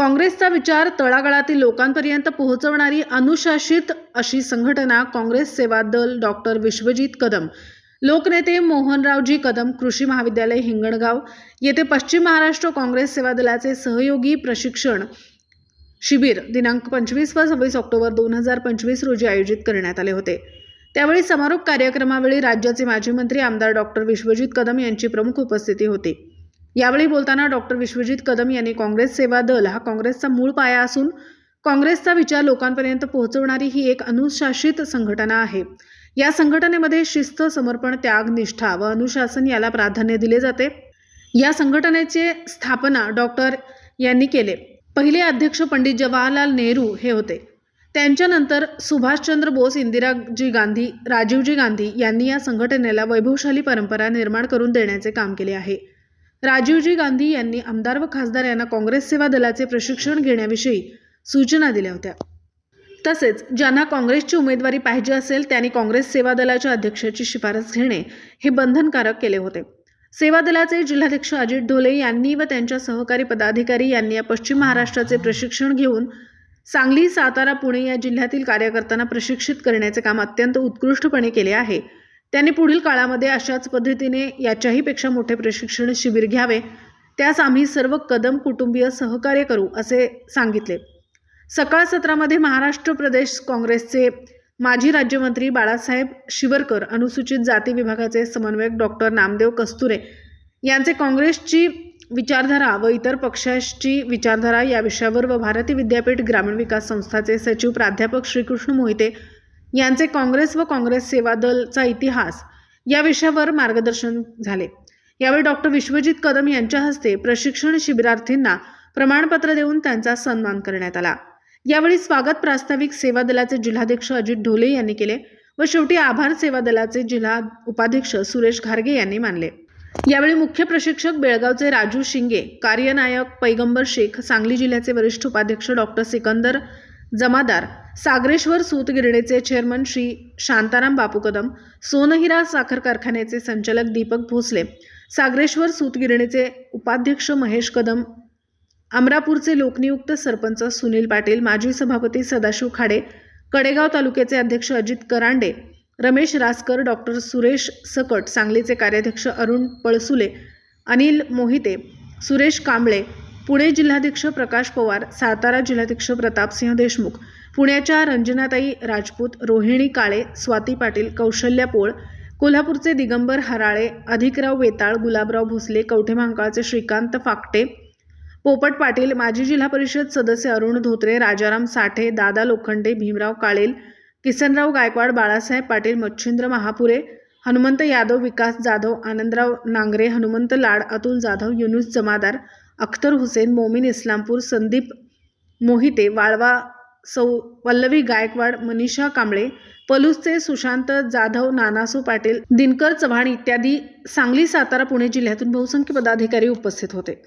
काँग्रेसचा विचार तळागाळातील लोकांपर्यंत पोहोचवणारी अनुशासित अशी संघटना काँग्रेस सेवा दल डॉक्टर विश्वजित कदम, लोकनेते मोहनरावजी कदम कृषी महाविद्यालय हिंगणगाव येथे पश्चिम महाराष्ट्र काँग्रेस सेवा दलाचे सहयोगी प्रशिक्षण शिबिर दिनांक 25 व 26 ऑक्टोबर 2025 रोजी आयोजित करण्यात आले होते। त्यावेळी समारोप कार्यक्रमावेळी राज्याचे माजी मंत्री आमदार डॉक्टर विश्वजित कदम यांची प्रमुख उपस्थिती होती। यावेळी बोलताना डॉक्टर विश्वजित कदम यांनी काँग्रेस सेवा दल हा काँग्रेसचा मूळ पाया असून काँग्रेसचा विचार लोकांपर्यंत पोहोचवणारी ही एक अनुशासित संघटना आहे। या संघटनेमध्ये शिस्त, समर्पण, त्याग, निष्ठा व अनुशासन याला प्राधान्य दिले जाते। या संघटनेचे स्थापना डॉक्टर यांनी केले। पहिले अध्यक्ष पंडित जवाहरलाल नेहरू हे होते। त्यांच्यानंतर सुभाषचंद्र बोस, इंदिराजी गांधी, राजीवजी गांधी यांनी या संघटनेला वैभवशाली परंपरा निर्माण करून देण्याचे काम केले आहे। राजीवजी गांधी यांनी आमदार व खासदार यांना काँग्रेस सेवा दलाचे प्रशिक्षण घेण्याविषयी सूचना दिल्या होत्या। तसेच ज्यांना काँग्रेसची उमेदवारी पाहिजे असेल त्यांनी काँग्रेस सेवा दलाच्या अध्यक्षाची शिफारस घेणे हे बंधनकारक केले होते। सेवा दलाचे जिल्हाध्यक्ष अजित ढोले यांनी व त्यांच्या सहकारी पदाधिकारी यांनी या पश्चिम महाराष्ट्राचे प्रशिक्षण घेऊन सांगली, सातारा, पुणे या जिल्ह्यातील कार्यकर्त्यांना प्रशिक्षित करण्याचे काम अत्यंत उत्कृष्टपणे केले आहे। त्यांनी पुढील काळामध्ये अशाच पद्धतीने याच्याही पेक्षा मोठे प्रशिक्षण शिबिर घ्यावे, त्यास आम्ही सर्व कदम कुटुंबीय सहकार्य करू असे सांगितले। सकाळ सत्रामध्ये महाराष्ट्र प्रदेश काँग्रेसचे माजी राज्यमंत्री बाळासाहेब शिवरकर, अनुसूचित जाती विभागाचे समन्वयक डॉक्टर नामदेव कस्तुरे यांचे काँग्रेसची विचारधारा व इतर पक्षाची विचारधारा या विषयावर व भारती विद्यापीठ ग्रामीण विकास संस्थाचे सचिव प्राध्यापक श्रीकृष्ण मोहिते यांचे काँग्रेस व काँग्रेस सेवा दलचा इतिहास या विषयावर मार्गदर्शन झाले। यावेळी डॉक्टर विश्वजित कदम यांच्या हस्ते प्रशिक्षण शिबिरार्थींना प्रमाणपत्र देऊन त्यांचा सन्मान करण्यात आला। यावेळी स्वागत प्रास्ताविक सेवा दलाचे जिल्हाध्यक्ष अजित ढोले यांनी केले व शेवटी आभार सेवा दलाचे जिल्हा उपाध्यक्ष सुरेश घारगे यांनी मानले। यावेळी मुख्य प्रशिक्षक बेळगावचे राजू शिंगे, कार्यनायक पैगंबर शेख, सांगली जिल्ह्याचे वरिष्ठ उपाध्यक्ष डॉक्टर सिकंदर जमादार, सागरेश्वर सूतगिरणीचे चेअरमन श्री शांताराम बापू कदम, सोनहिरा साखर कारखान्याचे संचालक दीपक भोसले, सागरेश्वर सूतगिरणीचे उपाध्यक्ष महेश कदम, अमरापूरचे लोकनियुक्त सरपंच सुनील पाटील, माजी सभापती सदाशिव खाडे, कडेगाव तालुक्याचे अध्यक्ष अजित करांडे, रमेश रासकर, डॉक्टर सुरेश सकट, सांगलीचे कार्याध्यक्ष अरुण पळसुले, अनिल मोहिते, सुरेश कांबळे, पुणे जिल्हाध्यक्ष प्रकाश पवार, सातारा जिल्हाध्यक्ष प्रतापसिंह देशमुख, पुण्याच्या रंजनाताई राजपूत, रोहिणी काळे, स्वाती पाटील, कौशल्या पोळ, कोल्हापूरचे दिगंबर हराळे, अधिकराव वेताळ, गुलाबराव भोसले, कवठेमहांकाळचे श्रीकांत फाकटे, पोपट पाटील, माजी जिल्हा परिषद सदस्य अरुण धोत्रे, राजाराम साठे, दादा लोखंडे, भीमराव काळेल, किसनराव गायकवाड, बाळासाहेब पाटील, मच्छिंद्र महापुरे, हनुमंत यादव, विकास जाधव, आनंदराव नांगरे, हनुमंत लाड, अतुल जाधव, युनुस जमादार, अख्तर हुसेन, मोमीन इस्लामपूर, संदीप मोहिते, वाळवा, सौ पल्लवी गायकवाड, मनीषा कांबळे, पलूसचे सुशांत जाधव, नानासू पाटील, दिनकर चव्हाण इत्यादी सांगली, सातारा, पुणे जिल्ह्यातून बहुसंख्य पदाधिकारी उपस्थित होते।